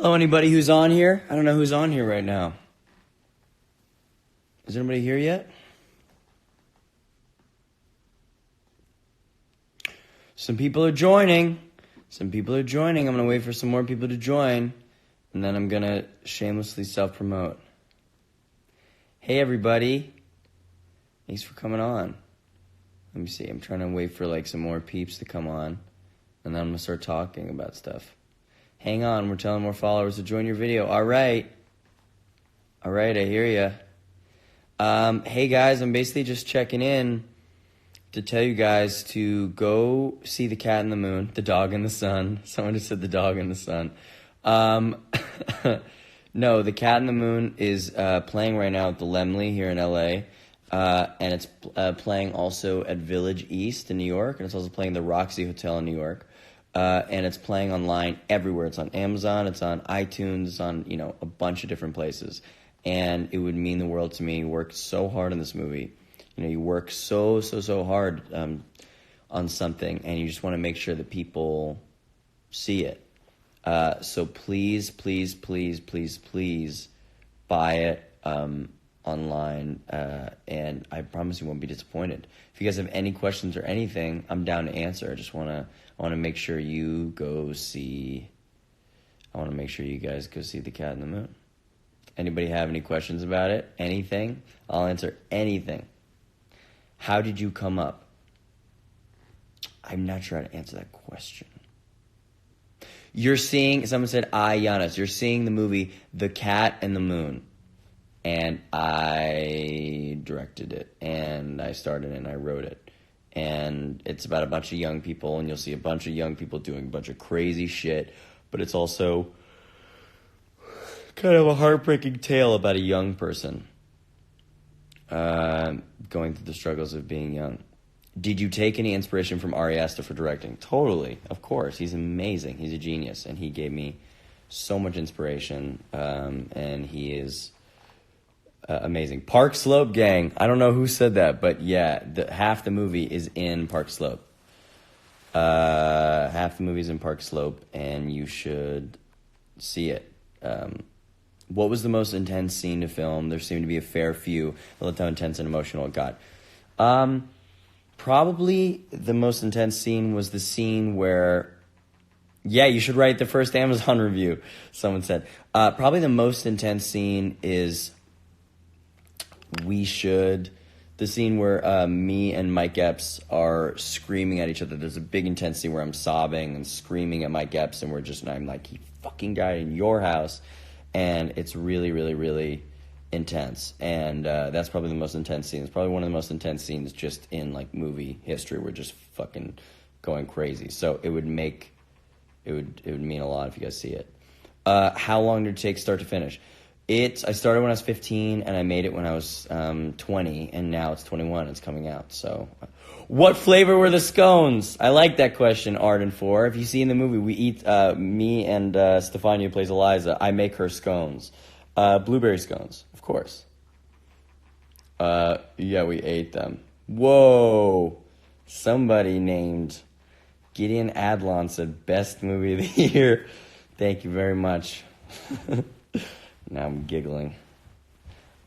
Hello, anybody who's on here? I don't know who's on here right now. Is anybody here yet? Some people are joining. I'm going to wait for some more people to join, and then I'm going to shamelessly self-promote. Hey, everybody. Thanks for coming on. Let me see. I'm trying to wait for some more peeps to come on, and then I'm going to start talking about stuff. Hang on. We're telling more followers to join your video. All right, I hear ya. Hey, guys. I'm basically just checking in to tell you guys to go see The Cat in the Moon, The Dog in the Sun. Someone just said The Dog in the Sun. No, The Cat in the Moon is playing right now at the Laemmle here in LA. And it's playing also at Village East in New York. And it's also playing the Roxy Hotel in New York. And it's playing online everywhere. It's on Amazon. It's on iTunes. It's on, a bunch of different places. And it would mean the world to me. You worked so hard on this movie. You work so hard on something, and you just want to make sure that people see it. So please buy it online, and I promise you won't be disappointed. If you guys have any questions or anything, I'm down to answer. I want to make sure you go see. I want to make sure you guys go see The Cat in the Moon. Anybody have any questions about it? Anything? I'll answer anything. How did you come up? I'm not sure how to answer that question. Someone said, Giannis, you're seeing the movie The Cat and the Moon. And I directed it, and I starred in it, and I wrote it. And it's about a bunch of young people, and you'll see a bunch of young people doing a bunch of crazy shit. But it's also kind of a heartbreaking tale about a young person going through the struggles of being young. Did you take any inspiration from Ari Aster for directing? Totally, of course. He's amazing. He's a genius, and he gave me so much inspiration, and he is amazing. Park Slope Gang. I don't know who said that, but yeah, half the movie is in Park Slope. Half the movie is in Park Slope, and you should see it. What was the most intense scene to film? There seemed to be a fair few. I loved how intense and emotional it got. Probably the most intense scene was the scene where, yeah, you should write the first Amazon review, someone said. Probably the most intense scene is the scene where me and Mike Epps are screaming at each other. There's a big intense scene where I'm sobbing and screaming at Mike Epps, and I'm like, he fucking died in your house. And it's really, really, really intense. And that's probably the most intense scene. It's probably one of the most intense scenes just in movie history. We're just fucking going crazy. So it would mean a lot if you guys see it. How long did it take start to finish? I started when I was 15, and I made it when I was 20, and now it's 21. It's coming out. So, what flavor were the scones? I like that question, Arden4. If you see in the movie, we eat, me and Stefania, who plays Eliza, I make her scones. Blueberry scones, of course. Yeah, we ate them. Whoa. Somebody named Gideon Adlon said best movie of the year. Thank you very much. Now I'm giggling.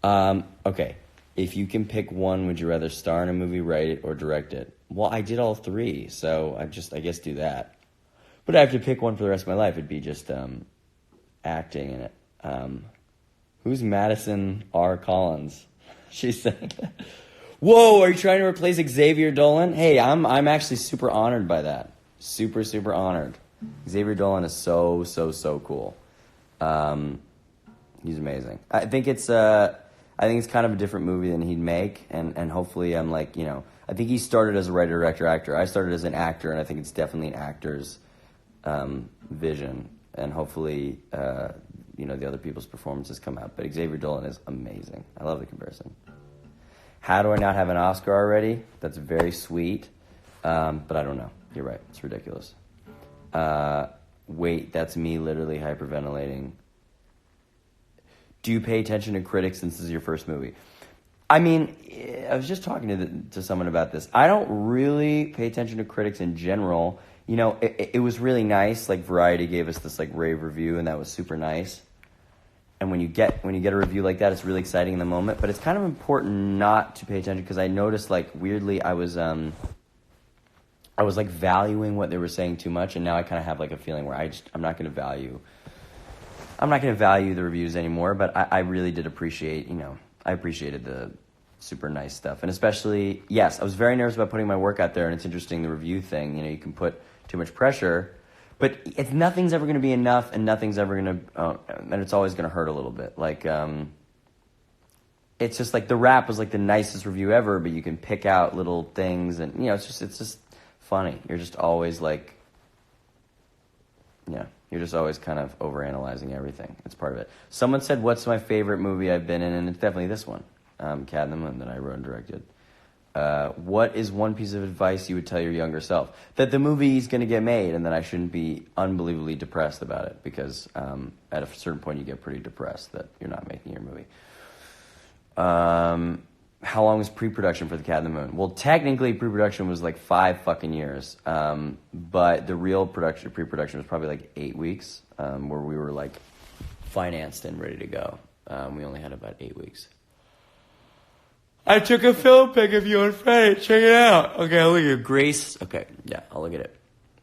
Okay. If you can pick one, would you rather star in a movie, write it, or direct it? Well, I did all three, so I guess do that. But I have to pick one for the rest of my life. It'd be just acting in it. Who's Madison R. Collins? She's saying that. Whoa, are you trying to replace Xavier Dolan? Hey, I'm actually super honored by that. Super, super honored. Xavier Dolan is so cool. He's amazing. I think it's kind of a different movie than he'd make, and hopefully I'm I think he started as a writer, director, actor. I started as an actor, and I think it's definitely an actor's vision, and hopefully the other people's performances come out. But Xavier Dolan is amazing. I love the comparison. How do I not have an Oscar already? That's very sweet, but I don't know. You're right. It's ridiculous. Wait, that's me literally hyperventilating. Do you pay attention to critics since this is your first movie? I mean, I was just talking to someone about this. I don't really pay attention to critics in general. it was really nice. Like Variety gave us this like rave review, and that was super nice. And when you get a review like that, it's really exciting in the moment. But it's kind of important not to pay attention, because I noticed like weirdly I was like valuing what they were saying too much, and now I kind of have like a feeling where I'm not going to value the reviews anymore. But I really did appreciate, I appreciated the super nice stuff. And especially, yes, I was very nervous about putting my work out there, and it's interesting, the review thing, you can put too much pressure, but nothing's ever going to be enough, and nothing's ever going to, and it's always going to hurt a little bit. Like, it's just like The Wrap was like the nicest review ever, but you can pick out little things, and, it's just funny. You're just always like, you're just always kind of overanalyzing everything. It's part of it. Someone said, what's my favorite movie I've been in? And it's definitely this one. Cat in the Moon, that I wrote and directed. What is one piece of advice you would tell your younger self? That the movie is going to get made, and that I shouldn't be unbelievably depressed about it, because at a certain point you get pretty depressed that you're not making your movie. How long was pre-production for The Cat in the Moon? Well, technically pre-production was like 5 fucking years, but the real pre-production was probably like 8 weeks, where we were like financed and ready to go. We only had about 8 weeks. I took a film pic of you on Friday. Check it out. Okay, I'll look at it. Grace. Okay, yeah, I'll look at it.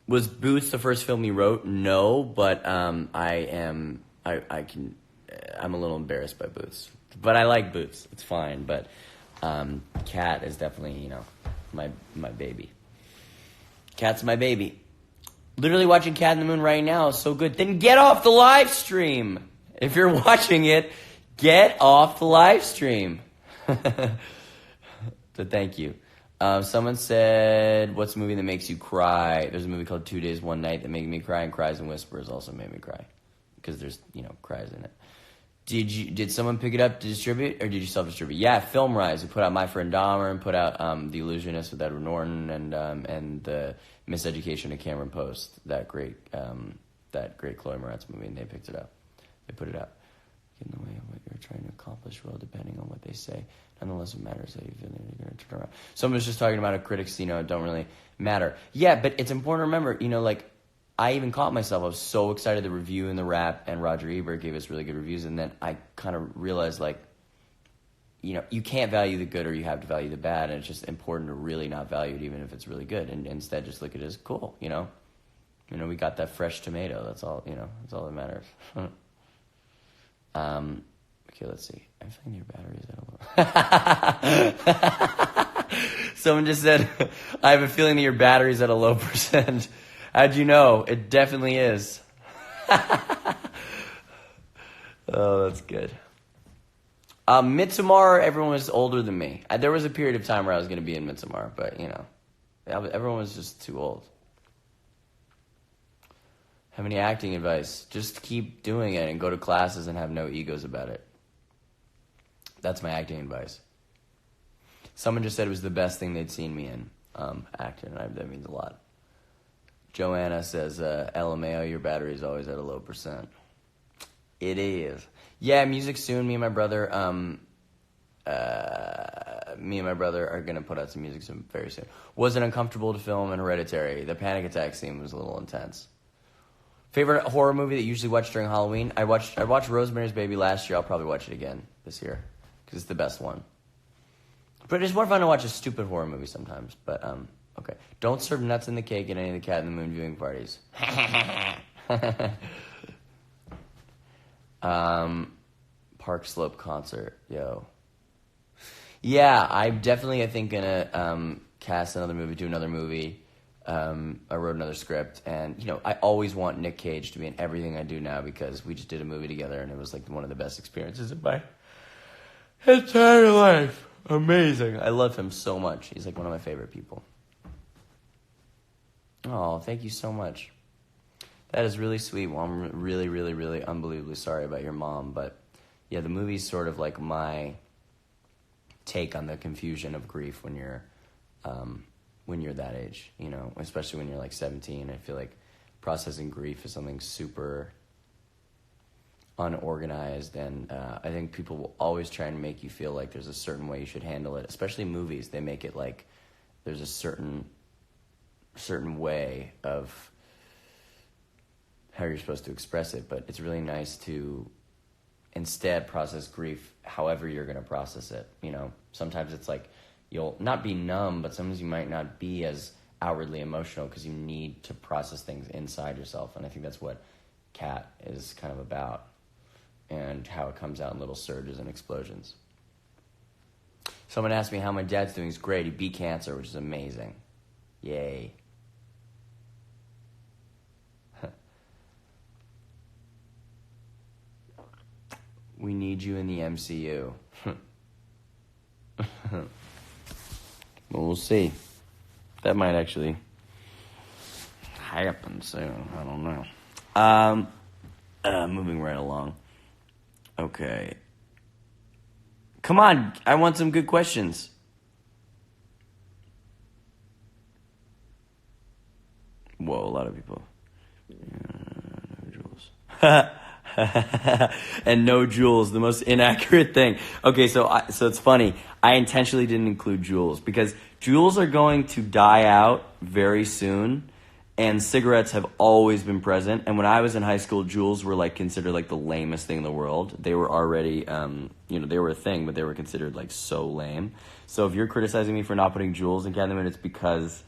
Was Boots the first film you wrote? No, but I'm a little embarrassed by Boots. But I like Boots. It's fine. But Cat is definitely, my baby. Cat's my baby. Literally watching Cat in the Moon right now is so good. Then get off the live stream. If you're watching it, get off the live stream. So thank you. Someone said, what's a movie that makes you cry? There's a movie called 2 Days, 1 Night that made me cry, and Cries and Whispers also made me cry, because there's, cries in it. Did someone pick it up to distribute, or did you self-distribute? Yeah, Film Rise. We put out My Friend Dahmer, and put out The Illusionist with Edward Norton, and the Miseducation of Cameron Post, that great Chloe Moretz movie, and they picked it up. They put it out. In the way of what you're trying to accomplish, well, depending on what they say. Nonetheless, it matters how you feel you're going to turn around. Someone was just talking about how critics, don't really matter. Yeah, but it's important to remember, like, I even caught myself. I was so excited the review and The Wrap and Roger Ebert gave us really good reviews, and then I kind of realized, like, you can't value the good, or you have to value the bad, and it's just important to really not value it even if it's really good, and instead just look at it as cool, we got that fresh tomato. That's all, that's all that matters. Okay, let's see. I'm feeling your battery's at a low. Someone just said, I have a feeling that your battery's at a low percent. How'd you know? It definitely is. Oh, that's good. Midsommar, everyone was older than me. There was a period of time where I was going to be in Midsommar, but, everyone was just too old. Have any acting advice? Just keep doing it and go to classes and have no egos about it. That's my acting advice. Someone just said it was the best thing they'd seen me in, acting, and that means a lot. Joanna says, LMAO, your battery's always at a low percent. It is. Yeah, music soon. Me and my brother are going to put out some music very soon. Was it uncomfortable to film in Hereditary? The panic attack scene was a little intense. Favorite horror movie that you usually watch during Halloween? I watched Rosemary's Baby last year. I'll probably watch it again this year, because it's the best one. But it's more fun to watch a stupid horror movie sometimes. But, okay. Don't serve nuts in the cake at any of the Cat in the Moon viewing parties. Park Slope concert. Yo. Yeah, I'm definitely, I think, going to cast another movie, do another movie. I wrote another script, and I always want Nick Cage to be in everything I do now, because we just did a movie together, and it was like one of the best experiences of my entire life. Amazing. I love him so much. He's like one of my favorite people. Oh, thank you so much. That is really sweet. Well, I'm really, really, really unbelievably sorry about your mom, but yeah, the movie's sort of like my take on the confusion of grief when you're that age, especially when you're like 17. I feel like processing grief is something super unorganized, and I think people will always try and make you feel like there's a certain way you should handle it, especially movies. They make it like there's a certain certain way of how you're supposed to express it, but it's really nice to instead process grief however you're going to process it. You know, sometimes it's like you'll not be numb, but sometimes you might not be as outwardly emotional because you need to process things inside yourself. And I think that's what Cat is kind of about, and how it comes out in little surges and explosions. Someone asked me how my dad's doing. He's great. He beat cancer, which is amazing. Yay. We need you in the MCU. Well, we'll see. That might actually happen soon. I don't know. Moving right along. Okay. Come on, I want some good questions. Whoa, a lot of people. No jewels. And no jewels, the most inaccurate thing. Okay, so it's funny. I intentionally didn't include jewels because jewels are going to die out very soon, and cigarettes have always been present. And when I was in high school, jewels were like considered like the lamest thing in the world. They were already, they were a thing, but they were considered like so lame. So if you're criticizing me for not putting jewels in Catherine, it's because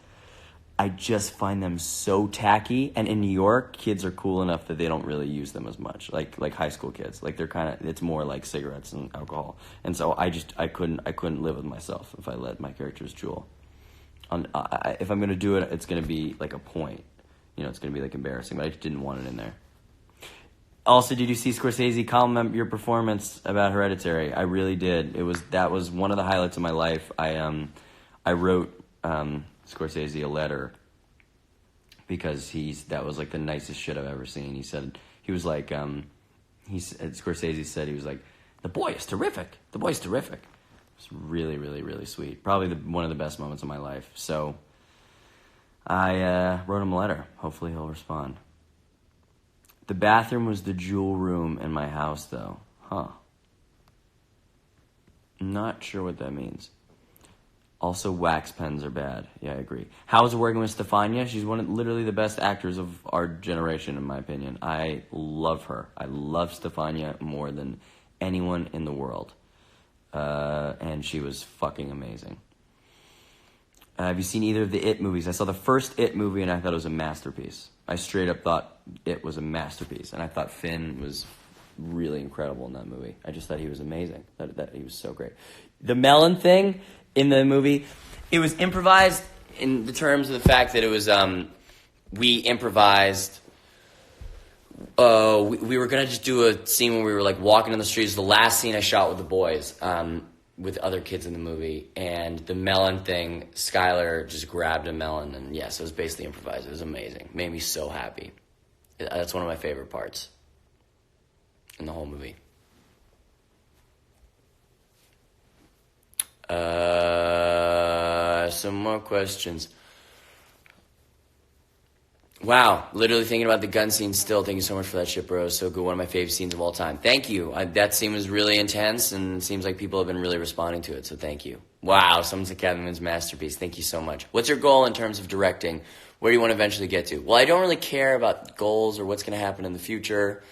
I just find them so tacky. And in New York, kids are cool enough that they don't really use them as much, like high school kids. Like they're kind of, it's more like cigarettes and alcohol. And so I couldn't live with myself if I let my characters jewel. If I'm going to do it, it's going to be like a point. You know, it's going to be like embarrassing, but I just didn't want it in there. Also, did you see Scorsese comment your performance about Hereditary? I really did. That was one of the highlights of my life. I wrote Scorsese a letter because that was like the nicest shit I've ever seen. Scorsese said, he was like, the boy is terrific. The boy's terrific. It's really, really, really sweet. Probably one of the best moments of my life. So I wrote him a letter. Hopefully he'll respond. The bathroom was the jewel room in my house, though. Huh. Not sure what that means. Also, wax pens are bad. Yeah, I agree. How's it working with Stefania? She's literally the best actors of our generation, in my opinion. I love her. I love Stefania more than anyone in the world. And she was fucking amazing. Have you seen either of the It movies? I saw the first It movie and I thought it was a masterpiece. I straight up thought it was a masterpiece. And I thought Finn was really incredible in that movie. I just thought he was amazing. That he was so great. The melon thing in the movie, it was improvised in the terms of the fact that it was, we improvised. We were going to just do a scene where we were like walking in the streets. The last scene I shot with the boys, with other kids in the movie. And the melon thing, Skylar just grabbed a melon. And yes, it was basically improvised. It was amazing. Made me so happy. That's one of my favorite parts in the whole movie. Some more questions. Wow, literally thinking about the gun scene still. Thank you so much for that shit, bro. So good. One of my favorite scenes of all time. Thank you. That scene was really intense, and it seems like people have been really responding to it, so thank you. Wow, someone's a Catwoman's masterpiece. Thank you so much. What's your goal in terms of directing? Where do you want to eventually get to? Well, I don't really care about goals or what's going to happen in the future.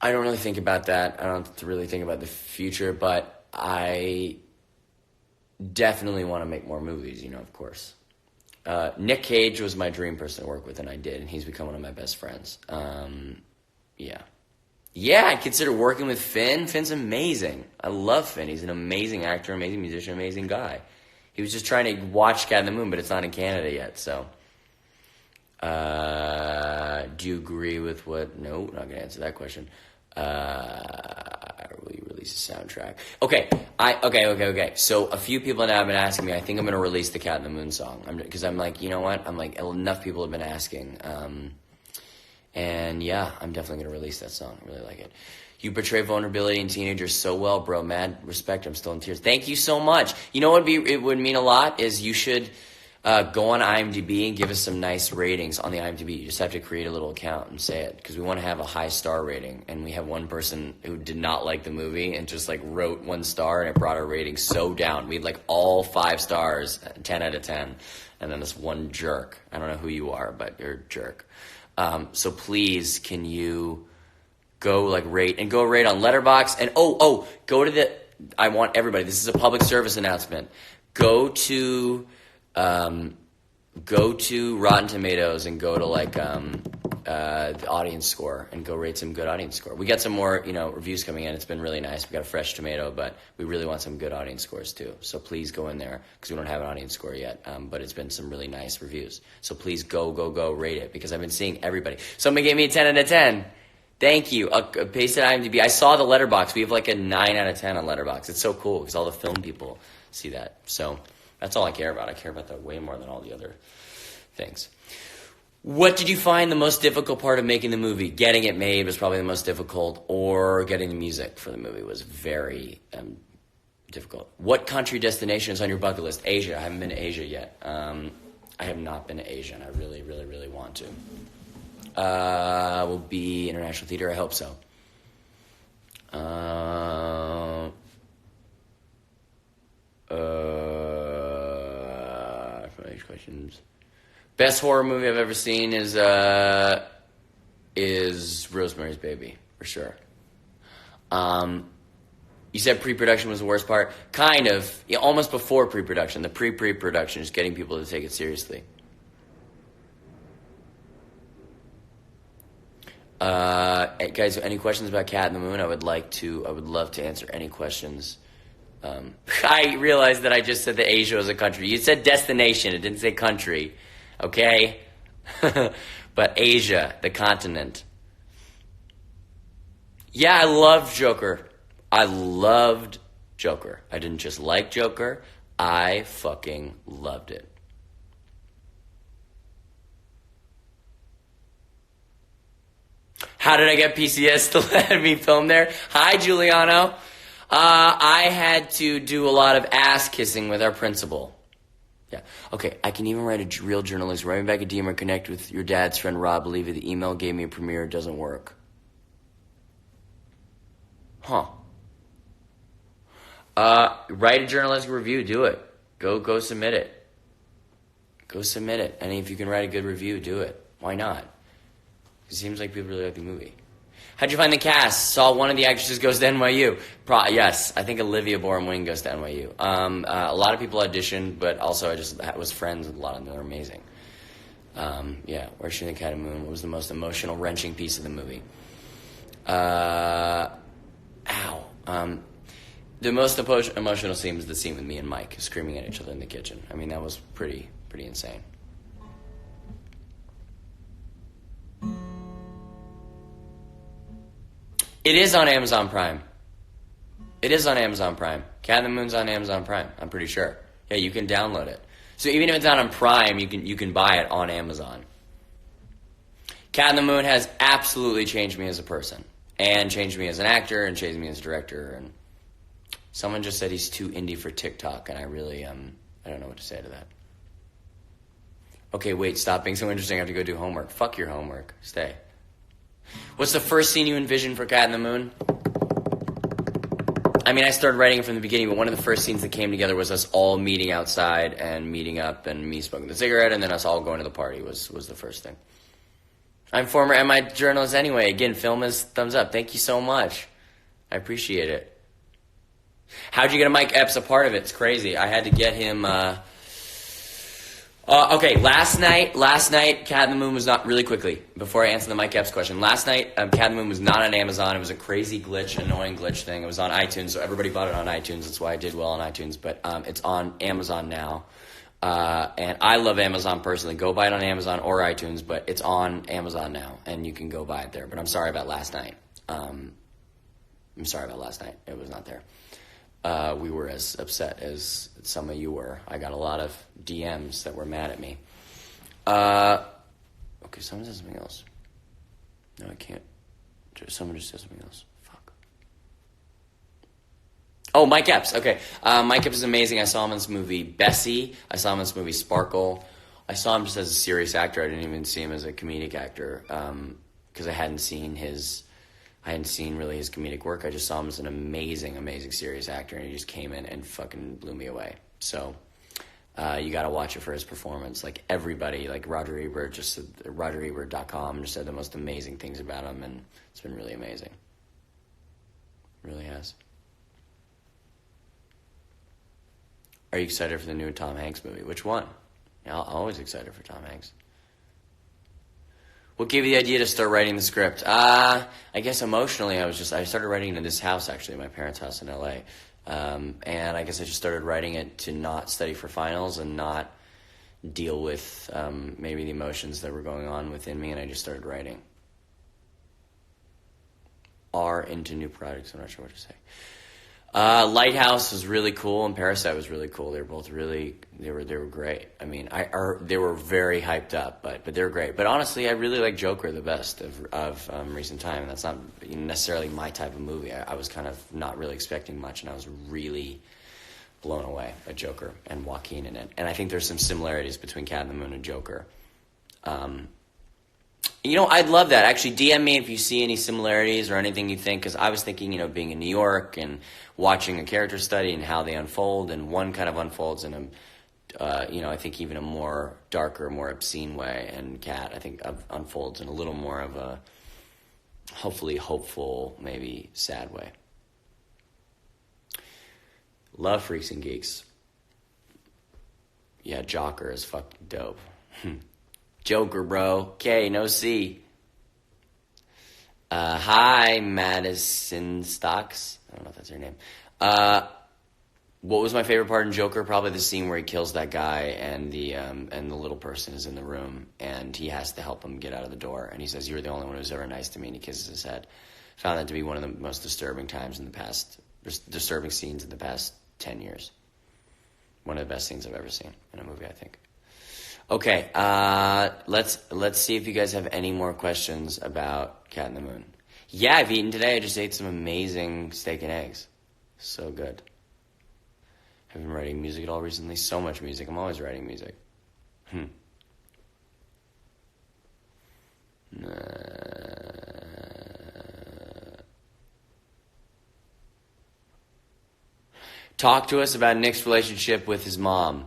I don't really think about that. I don't really think about the future, but I definitely want to make more movies, of course. Nick Cage was my dream person to work with, and I did, and he's become one of my best friends. Yeah, I consider working with Finn. Finn's amazing. I love Finn. He's an amazing actor, amazing musician, amazing guy. He was just trying to watch Cat in the Moon, but it's not in Canada yet, so. Do you agree with what? No, not going to answer that question. Will you release a soundtrack? Okay. So a few people now have been asking me. I think I'm going to release the Cat in the Moon song. Because I'm like, you know what? I'm like, enough people have been asking. And yeah, I'm definitely going to release that song. I really like it. You portray vulnerability in teenagers so well, bro. Mad respect. I'm still in tears. Thank you so much. You know what it would mean a lot is you should Go on IMDb and give us some nice ratings on the IMDb. You just have to create a little account and say it, because we want to have a high star rating. And we have one person who did not like the movie and just like wrote 1 star, and it brought our rating so down. We had like all 5 stars, 10 out of 10. And then this one jerk. I don't know who you are, but you're a jerk. So please, can you go like rate and go rate on Letterboxd, and go to I want everybody. This is a public service announcement. Go to Rotten Tomatoes and go to like the audience score and go rate some good audience score. We got some more reviews coming in. It's been really nice. We got a fresh tomato, but we really want some good audience scores too. So please go in there, because we don't have an audience score yet. But it's been some really nice reviews. So please go rate it, because I've been seeing everybody. Somebody gave me a 10 out of 10. Thank you. I'll paste it on IMDb. I saw the Letterboxd. We have like a 9 out of 10 on Letterboxd. It's so cool because all the film people see that. So that's all I care about. I care about that way more than all the other things. What did you find the most difficult part of making the movie? Getting it made was probably the most difficult, or getting the music for the movie was very difficult. What country destination is on your bucket list? Asia. I haven't been to Asia yet. I have not been to Asia, and I really, really, really want to. Will be international theater. I hope so. Questions. Best horror movie I've ever seen is Rosemary's Baby, for sure. You said pre-production was the worst part. Kind of. Yeah, almost before pre-production. The pre-production is getting people to take it seriously. Guys, any questions about Cat in the Moon? I would love to answer any questions. I realized that I just said that Asia was a country. You said destination. It didn't say country. Okay? But Asia, the continent. Yeah, I loved Joker. I loved Joker. I didn't just like Joker. I fucking loved it. How did I get PCS to let me film there? Hi, Giuliano. I had to do a lot of ass kissing with our principal. Yeah. Okay, I can even write a real journalist. Write me back a DM or connect with your dad's friend Rob. Believe it, the email gave me a premiere. It doesn't work. Huh. Write a journalistic review. Do it. Go submit it. Go submit it. And if you can write a good review, do it. Why not? It seems like people really like the movie. How'd you find the cast? Saw one of the actresses goes to NYU. Yes, I think Olivia Borum-Wing goes to NYU. A lot of people auditioned, but also I just was friends with a lot of them. They're amazing. Yeah, Where's She the Cat and Moon? What was the most emotional, wrenching piece of the movie? The most emotional scene was the scene with me and Mike screaming at each other in the kitchen. I mean, that was pretty insane. It is on Amazon Prime. Cat in the Moon's on Amazon Prime, I'm pretty sure. Yeah, you can download it. So even if it's not on Prime, you can buy it on Amazon. Cat in the Moon has absolutely changed me as a person, and changed me as an actor, and changed me as a director. And someone just said he's too indie for TikTok, and I really, I don't know what to say to that. Okay, wait, stop being so interesting. I have to go do homework. Fuck your homework. Stay. What's the first scene you envisioned for Cat in the Moon? I mean, I started writing it from the beginning, but one of the first scenes that came together was us all meeting outside and meeting up, and me smoking the cigarette, and then us all going to the party was the first thing. I'm former MI journalist anyway. Again, film is thumbs up. Thank you so much. I appreciate it. How'd you get a Mike Epps a part of it? It's crazy. I had to get him... Okay, last night, Cat in the Moon was not, really quickly, before I answer the Mike Epps question, last night, Cat in the Moon was not on Amazon. It was a crazy glitch, annoying glitch thing. It was on iTunes, so everybody bought it on iTunes. That's why I did well on iTunes, but it's on Amazon now. And I love Amazon personally. Go buy it on Amazon or iTunes, but it's on Amazon now, and you can go buy it there. But I'm sorry about last night. It was not there. We were as upset as some of you were. I got a lot of DMs that were mad at me. Okay, someone said something else. No, I can't. Someone just said something else. Fuck. Oh, Mike Epps. Okay. Mike Epps is amazing. I saw him in this movie Bessie. I saw him in this movie Sparkle. I saw him just as a serious actor. I didn't even see him as a comedic actor because I hadn't seen really his comedic work. I just saw him as an amazing, amazing serious actor, and he just came in and fucking blew me away. So you got to watch it for his performance. Like everybody, like Roger Ebert, RogerEbert.com just said the most amazing things about him, and it's been really amazing. It really has. Are you excited for the new Tom Hanks movie? Which one? Yeah, I'm always excited for Tom Hanks. What gave you the idea to start writing the script? I guess emotionally, I started writing in this house, actually, my parents' house in LA. And I guess I just started writing it to not study for finals and not deal with maybe the emotions that were going on within me, and I just started writing. Are into new projects, I'm not sure what to say. Lighthouse was really cool, and Parasite was really cool. They were both they were great. I mean, they were very hyped up, but they were great. But honestly, I really like Joker the best of recent time, and that's not necessarily my type of movie. I was kind of not really expecting much, and I was really blown away by Joker and Joaquin in it. And I think there's some similarities between Cat in the Moon and Joker. I'd love that. Actually, DM me if you see any similarities or anything you think, because I was thinking, being in New York and watching a character study and how they unfold, and one kind of unfolds in I think even a more darker, more obscene way, and Cat, I think, unfolds in a little more of a hopefully hopeful, maybe sad way. Love Freaks and Geeks. Yeah, Joker is fucking dope. Joker, bro. K, no C. Hi, Madison Stocks. I don't know if that's her name. What was my favorite part in Joker? Probably the scene where he kills that guy and the little person is in the room and he has to help him get out of the door. And he says, "You're the only one who's ever nice to me," and he kisses his head. Found that to be one of the most disturbing scenes in the past 10 years. One of the best scenes I've ever seen in a movie, I think. Okay, let's see if you guys have any more questions about Cat in the Moon. Yeah, I've eaten today. I just ate some amazing steak and eggs. So good. Have you been writing music at all recently? So much music. I'm always writing music. Talk to us about Nick's relationship with his mom.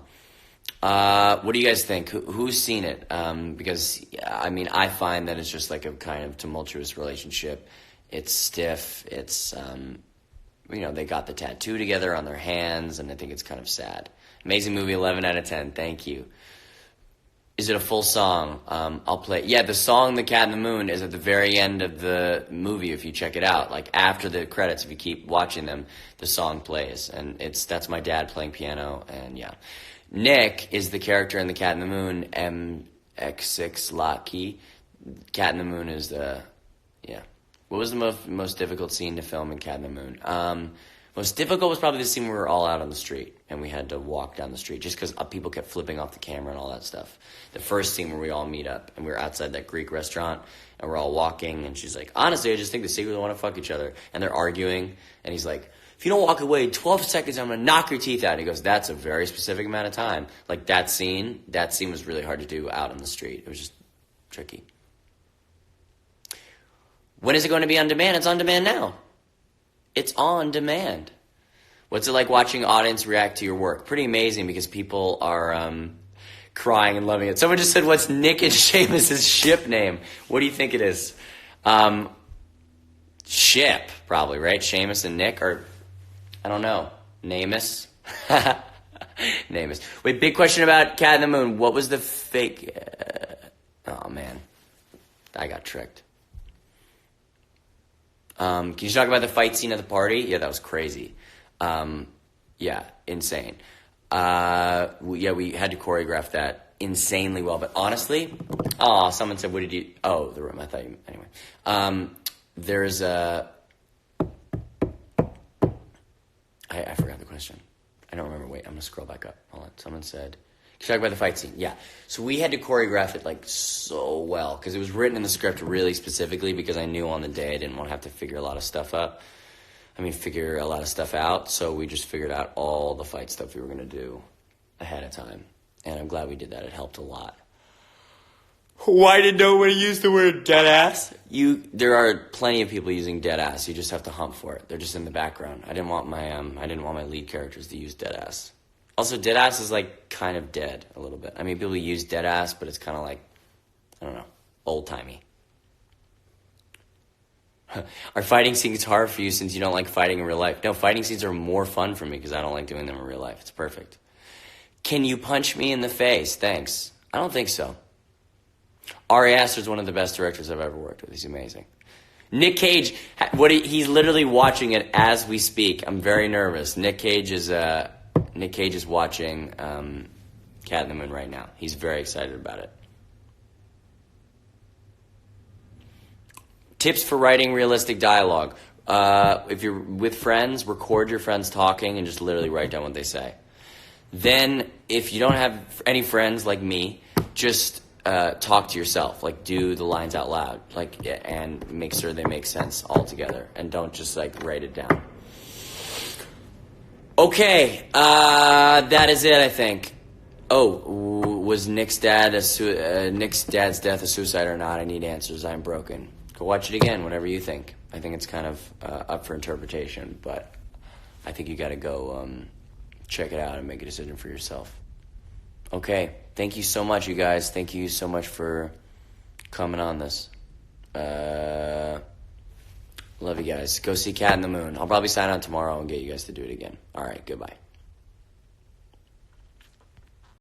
What do you guys think? Who's seen it? Because, I find that it's just like a kind of tumultuous relationship. It's stiff. It's, they got the tattoo together on their hands, and I think it's kind of sad. Amazing movie, 11 out of 10. Thank you. Is it a full song? I'll play. Yeah, the song "The Cat in the Moon" is at the very end of the movie. If you check it out, like after the credits, if you keep watching them, the song plays, and that's my dad playing piano, and yeah. Nick is the character in The Cat in the Moon, MX6 Lucky. Cat in the Moon is yeah. What was the most difficult scene to film in Cat in the Moon? Most difficult was probably the scene where we were all out on the street, and we had to walk down the street, just because people kept flipping off the camera and all that stuff. The first scene where we all meet up, and we were outside that Greek restaurant, and we're all walking, and she's like, "Honestly, I just think they secretly want to fuck each other." And they're arguing, and he's like, "If you don't walk away 12 seconds, I'm going to knock your teeth out." And he goes, "That's a very specific amount of time." Like that scene was really hard to do out on the street. It was just tricky. When is it going to be on demand? It's on demand now. It's on demand. What's it like watching audience react to your work? Pretty amazing, because people are crying and loving it. Someone just said, "What's Nick and Seamus's ship name?" What do you think it is? Ship, probably, right? Seamus and Nick, or I don't know. Namus? Namus. Wait, big question about Cat in the Moon. What was the fake... oh, man. I got tricked. Can you talk about the fight scene at the party? Yeah, that was crazy. Yeah, insane. We had to choreograph that insanely well. But honestly... Oh, someone said, "What did you..." Oh, the room. I thought you... Anyway. There's a... I forgot the question. I don't remember. Wait, I'm going to scroll back up. Hold on. Someone said... Can you talk about the fight scene? Yeah. So we had to choreograph it, so well, because it was written in the script really specifically, because I knew on the day I didn't want to have to figure a lot of stuff up. figure a lot of stuff out. So we just figured out all the fight stuff we were going to do ahead of time. And I'm glad we did that. It helped a lot. Why did nobody use the word dead ass? There are plenty of people using dead ass. You just have to hump for it. They're just in the background. I didn't want my lead characters to use dead ass. Also, dead ass is like kind of dead a little bit. People use dead ass, but it's kind of like, I don't know, old timey. Are fighting scenes hard for you since you don't like fighting in real life? No, fighting scenes are more fun for me because I don't like doing them in real life. It's perfect. Can you punch me in the face? Thanks. I don't think so. Ari Aster's one of the best directors I've ever worked with. He's amazing. Nick Cage, he's literally watching it as we speak. I'm very nervous. Nick Cage is watching Cat in the Moon right now. He's very excited about it. Tips for writing realistic dialogue. If you're with friends, record your friends talking and just literally write down what they say. Then, if you don't have any friends like me, just talk to yourself. Like, do the lines out loud. And make sure they make sense all together. And don't just, write it down. Okay, that is it, I think. Oh, was Nick's dad's death a suicide or not? I need answers. I'm broken. Go watch it again, whatever you think. I think it's kind of up for interpretation, but I think you got to go check it out and make a decision for yourself. Okay, thank you so much, you guys. Thank you so much for coming on this. Love you guys. Go see Cat in the Moon. I'll probably sign on tomorrow and get you guys to do it again. All right, goodbye.